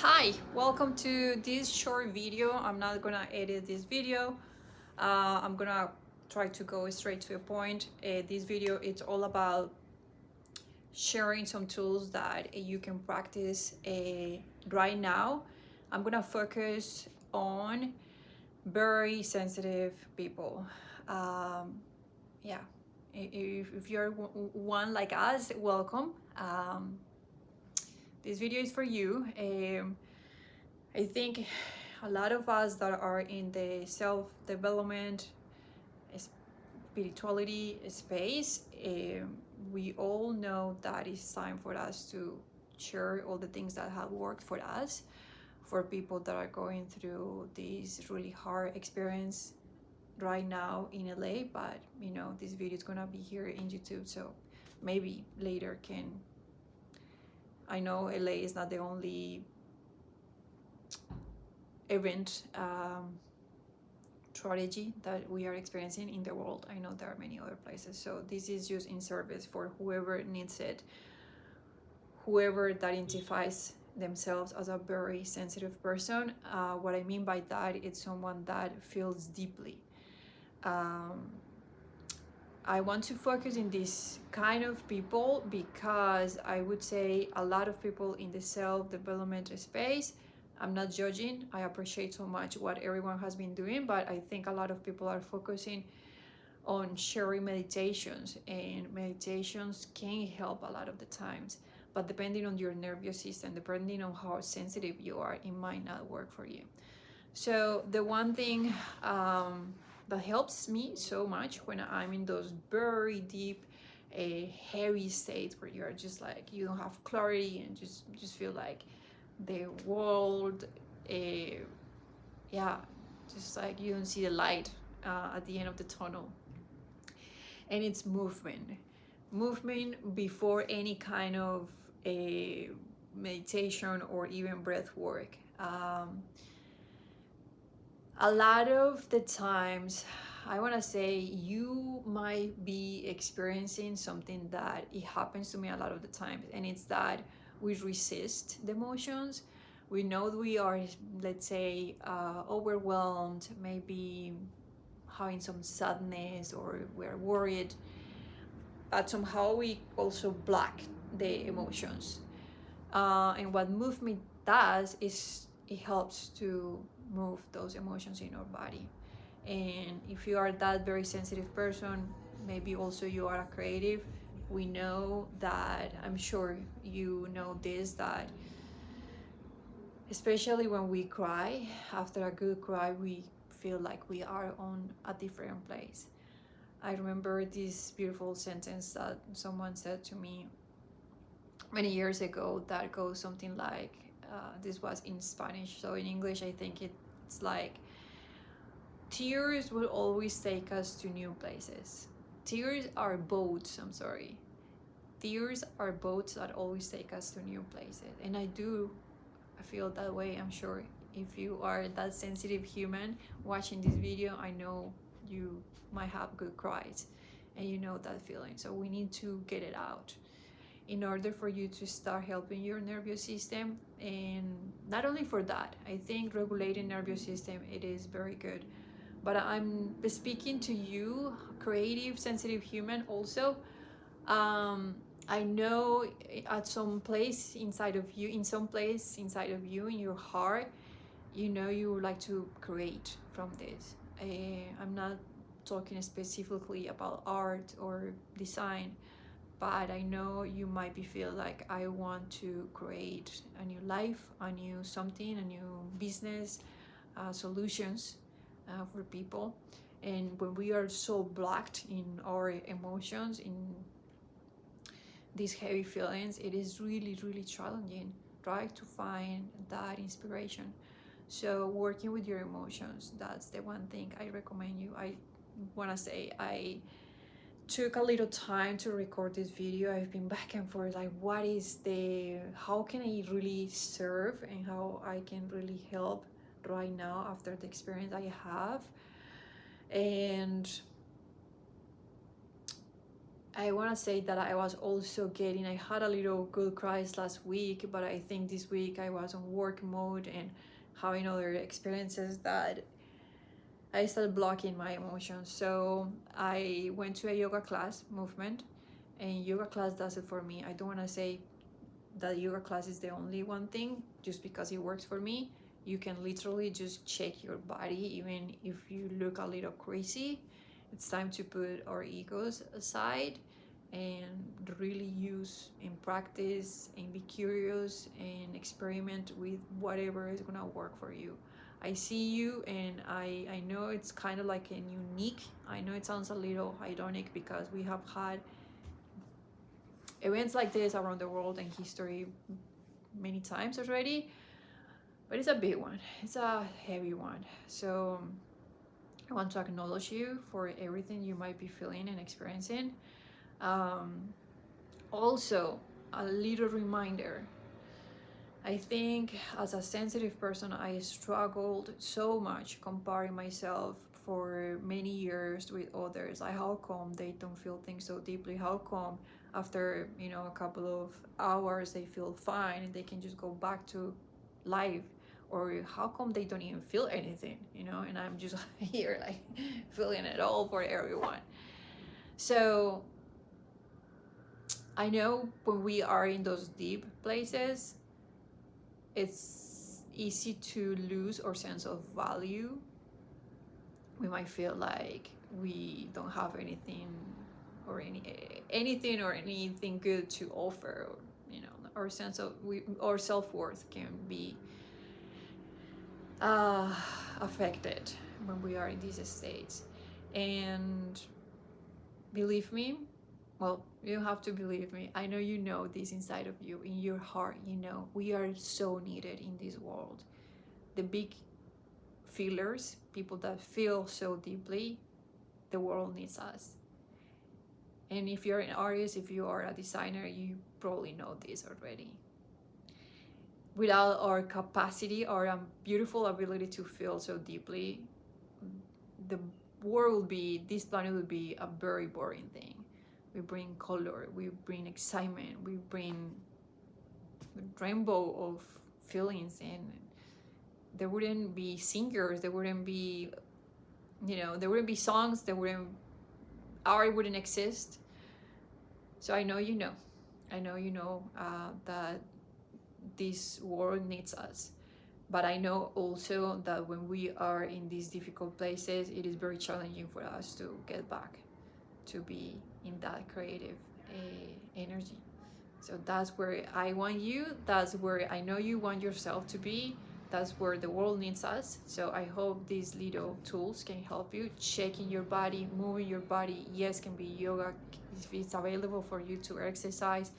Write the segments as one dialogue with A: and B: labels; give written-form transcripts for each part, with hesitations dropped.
A: Hi, welcome to this short video. I'm not gonna edit this video. I'm gonna try to go straight to the point. This video it's all about sharing some tools that you can practice right now. I'm gonna focus on very sensitive people. Um, yeah, if you're one like us, welcome. This video is for you. I think a lot of us that are in the self-development spirituality space, we all know that it's time for us to share all the things that have worked for us, for people that are going through this really hard experience right now in LA. But this video is gonna be here in YouTube, so maybe later can. I know LA is not the only event strategy that we are experiencing in the world. I know there are many other places, so this is just in service for whoever needs it, whoever identifies themselves as a very sensitive person. What I mean by that, it's someone that feels deeply. I want to focus in this kind of people because I would say a lot of people in the self-development space, I'm not judging, I appreciate so much what everyone has been doing, but I think a lot of people are focusing on sharing meditations, and meditations can help a lot of the times, but depending on your nervous system, depending on how sensitive you are, it might not work for you. So the one thing that helps me so much when I'm in those very deep, heavy states where you're just like you don't have clarity and just feel like the world, yeah, just like you don't see the light at the end of the tunnel. And it's movement before any kind of a meditation or even breath work. A lot of the times, I want to say, you might be experiencing something that it happens to me a lot of the times, and it's that we resist the emotions. We know we are, let's say, overwhelmed, maybe having some sadness, or we're worried, but somehow we also block the emotions. And what movement does is it helps to move those emotions in our body. And if you are that very sensitive person, maybe also you are a creative, we know that, I'm sure you know this, that especially when we cry, after a good cry, we feel like we are on a different place. I remember this beautiful sentence that someone said to me many years ago that goes something like, this was in Spanish, so in English I think it's like, tears will always take us to new places. Tears are boats, I'm sorry. Tears are boats that always take us to new places. And I do feel that way. I'm sure if you are that sensitive human watching this video, I know you might have good cries and you know that feeling. So we need to get it out in order for you to start helping your nervous system. And not only for that, I think regulating nervous system, it is very good, but I'm speaking to you, creative, sensitive human also. I know at some place inside of you, in some place inside of you, in your heart, you know you would like to create from this. I'm not talking specifically about art or design, but I know you might be feel like, I want to create a new life, a new something, a new business, solutions for people. And when we are so blocked in our emotions, in these heavy feelings, it is really, really challenging, right, to find that inspiration. So working with your emotions, that's the one thing I recommend you. I want to say, I took a little time to record this video. I've been back and forth, like, how can I really serve and how I can really help right now after the experience I have. And I want to say that I was also getting, I had a little good cries last week, but I think this week I was on work mode and having other experiences that I started blocking my emotions. So I went to a yoga class, movement, and yoga class does it for me. I don't want to say that yoga class is the only one thing just because it works for me. You can literally just check your body, even if you look a little crazy. It's time to put our egos aside and really use and practice and be curious and experiment with whatever is gonna work for you. I see you, and I know it's kind of like a unique. I know it sounds a little ironic because we have had events like this around the world and history many times already, but it's a big one. It's a heavy one. So I want to acknowledge you for everything you might be feeling and experiencing. Um, Also, a little reminder, I think as a sensitive person, I struggled so much comparing myself for many years with others. Like, how come they don't feel things so deeply? How come after, a couple of hours they feel fine and they can just go back to life? Or how come they don't even feel anything, and I'm just here like feeling it all for everyone. So I know when we are in those deep places, it's easy to lose our sense of value. We might feel like we don't have anything or anything good to offer. Or, our sense of our self-worth can be uh, affected when we are in these states. And believe me, well, you don't have to believe me. I know you know this inside of you, in your heart. We are so needed in this world. The big feelers, people that feel so deeply, the world needs us. And if you're an artist, if you are a designer, you probably know this already. Without our capacity or beautiful ability to feel so deeply, the this planet would be a very boring thing. We bring color, we bring excitement, we bring rainbow of feelings, and there wouldn't be singers, there wouldn't be songs, art wouldn't exist. So I know that this world needs us, but I know also that when we are in these difficult places, it is very challenging for us to get back to be in that creative energy. So that's where I want you. That's where I know you want yourself to be. That's where the world needs us. So I hope these little tools can help you. Checking your body, moving your body. Yes, can be yoga if it's available for you to exercise.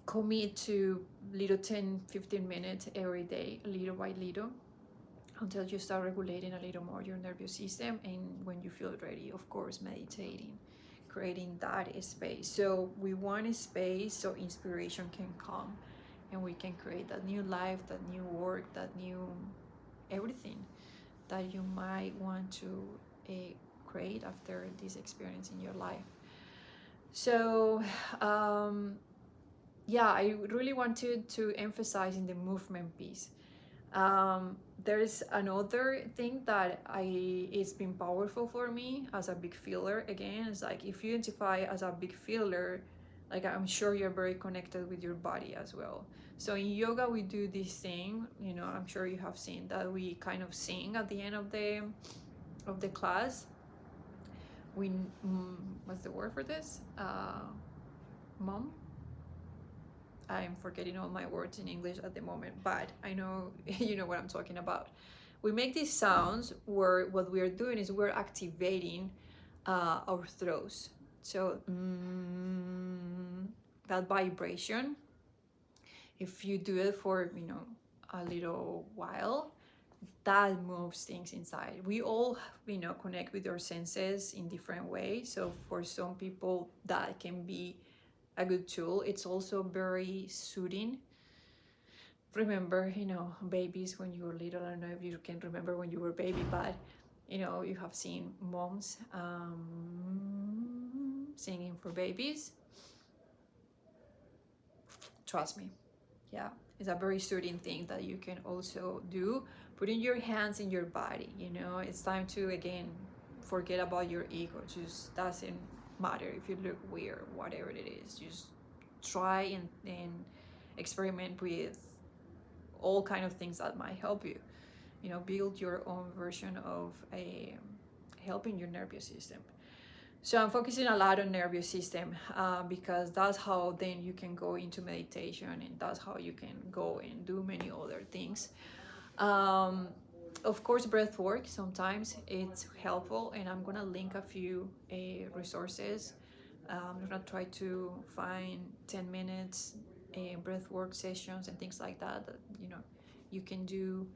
A: Commit to little 10-15 minutes every day, little by little, until you start regulating a little more your nervous system. And when you feel ready, of course, meditating, creating that space. So we want a space so inspiration can come and we can create that new life, that new work, that new everything that you might want to create after this experience in your life. So yeah, I really wanted to emphasize in the movement piece. There's another thing that it's been powerful for me as a big feeler. Again, it's like if you identify as a big feeler, like I'm sure you're very connected with your body as well. So in yoga we do this thing, I'm sure you have seen that we kind of sing at the end of the class. We what's the word for this? Mom. I'm forgetting all my words in English at the moment, but I know you know what I'm talking about. We make these sounds where what we are doing is we're activating our throats. So that vibration, if you do it for a little while, that moves things inside. We all connect with our senses in different ways. So for some people that can be a good tool. It's also very soothing. Remember, babies when you were little. I don't know if you can remember when you were a baby, but you have seen moms singing for babies. Trust me, yeah, it's a very soothing thing that you can also do. Putting your hands in your body, you know, it's time to again forget about your ego. Just doesn't matter if you look weird, whatever it is. Just try and experiment with all kind of things that might help you. You know, build your own version of a helping your nervous system. So I'm focusing a lot on nervous system because that's how then you can go into meditation, and that's how you can go and do many other things. Um, of course, breath work sometimes it's helpful, and I'm gonna link a few resources. I'm gonna try to find 10 minutes breath work sessions and things like that that you know you can do,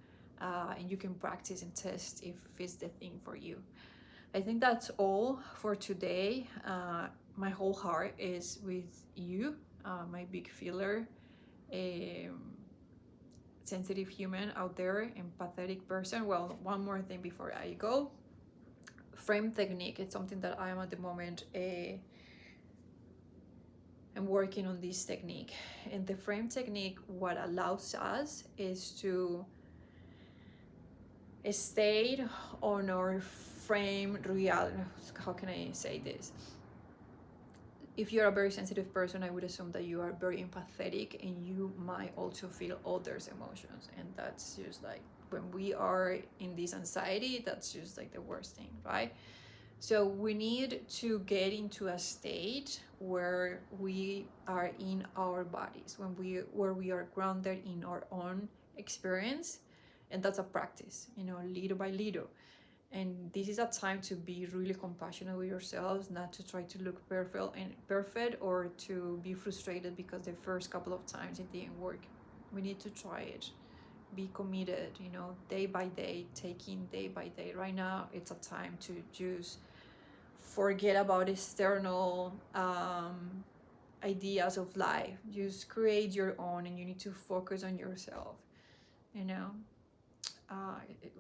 A: and you can practice and test if it's the thing for you. I think that's all for today. My whole heart is with you, my big feeler, sensitive human out there, empathetic person. Well, one more thing before I go. Frame technique. It's something that I am at the moment. I'm working on this technique. And the frame technique, what allows us is to stay on our frame reality. How can I say this? If you're a very sensitive person, I would assume that you are very empathetic and you might also feel others' emotions. And that's just like when we are in this anxiety, that's just like the worst thing, right? So we need to get into a state where we are in our bodies, where we are grounded in our own experience. And that's a practice, you know, little by little. And this is a time to be really compassionate with yourselves, not to try to look perfect or to be frustrated because the first couple of times it didn't work. We need to try it. Be committed, you know, day by day, taking day by day. Right now, it's a time to just forget about external ideas of life. Just create your own, and you need to focus on yourself, you know.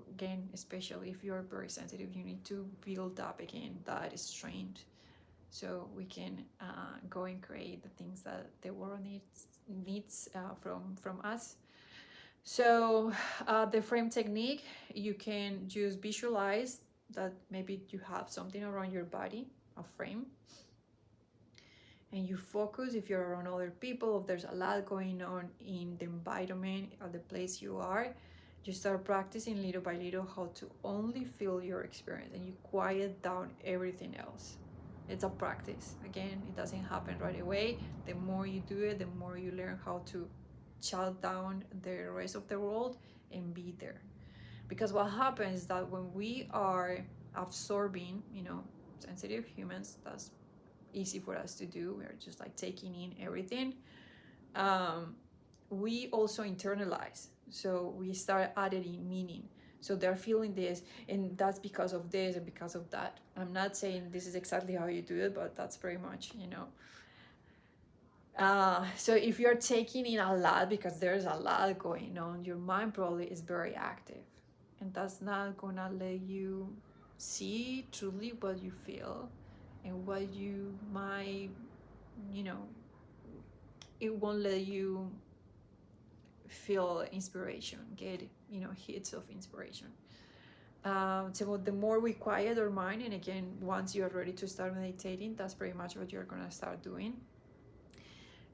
A: Again, especially if you're very sensitive, you need to build up again that strength so we can go and create the things that the world needs from us. So the frame technique, you can just visualize that maybe you have something around your body, a frame, and you focus. If you're around other people, if there's a lot going on in the environment or the place you are, you start practicing little by little how to only feel your experience, and you quiet down everything else. It's a practice. Again, it doesn't happen right away. The more you do it, the more you learn how to shut down the rest of the world and be there. Because what happens is that when we are absorbing, you know, sensitive humans, that's easy for us to do. We're just like taking in everything. We also internalize. So we start adding meaning. So they're feeling this, and that's because of this and because of that. I'm not saying this is exactly how you do it, but that's very much, you know. So if you're taking in a lot because there's a lot going on, your mind probably is very active, and that's not gonna let you see truly what you feel and what you might, you know, it won't let you feel inspiration, get, you know, hits of inspiration. So the more we quiet our mind, and again, once you're ready to start meditating, that's pretty much what you're gonna start doing,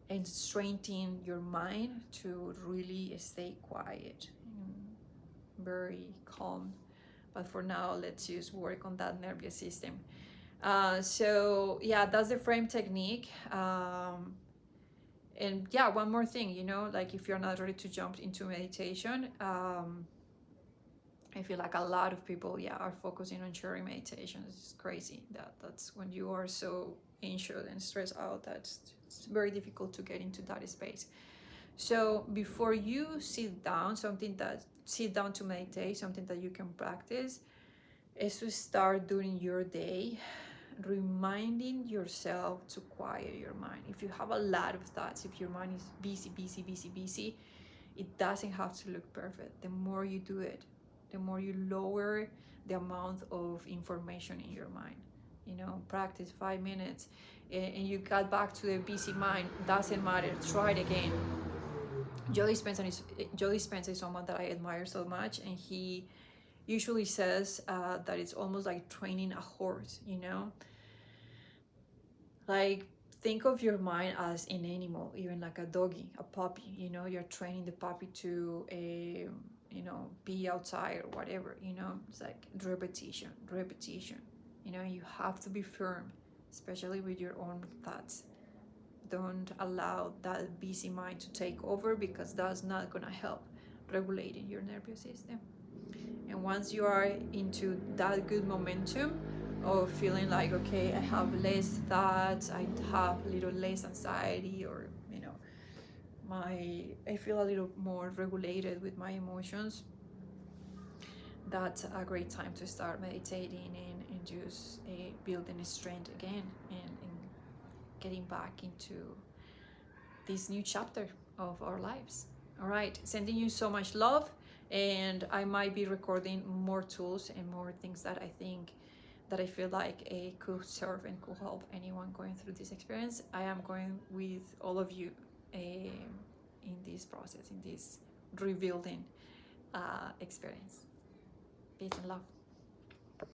A: and strengthening your mind to really stay quiet and very calm. But for now, let's just work on that nervous system. So yeah, that's the frame technique. And yeah, one more thing, you know, like if you're not ready to jump into meditation, I feel like a lot of people, yeah, are focusing on sharing meditations. It's crazy that's when you are so anxious and stressed out that it's very difficult to get into that space. So before you sit down to meditate, something that you can practice is to start during your day reminding yourself to quiet your mind. If you have a lot of thoughts, if your mind is busy, it doesn't have to look perfect. The more you do it, the more you lower the amount of information in your mind. you know, practice 5 minutes, and you got back to the busy mind, doesn't matter, try it again. Joe Dispenza is someone that I admire so much, and he usually says that it's almost like training a horse, you know, like think of your mind as an animal, even like a doggy, a puppy, you know, you're training the puppy to you know, be outside or whatever, you know. It's like repetition, repetition, you know. You have to be firm, especially with your own thoughts. Don't allow that busy mind to take over, because that's not gonna help regulating your nervous system. And once you are into that good momentum of feeling like, okay, I have less thoughts, I have a little less anxiety, or you know, I feel a little more regulated with my emotions, that's a great time to start meditating and just building strength again, and getting back into this new chapter of our lives. All right, sending you so much love, and I might be recording more tools and more things that I think, that I feel like could serve and could help anyone going through this experience. I am going with all of you in this process, in this rebuilding experience. Peace and love.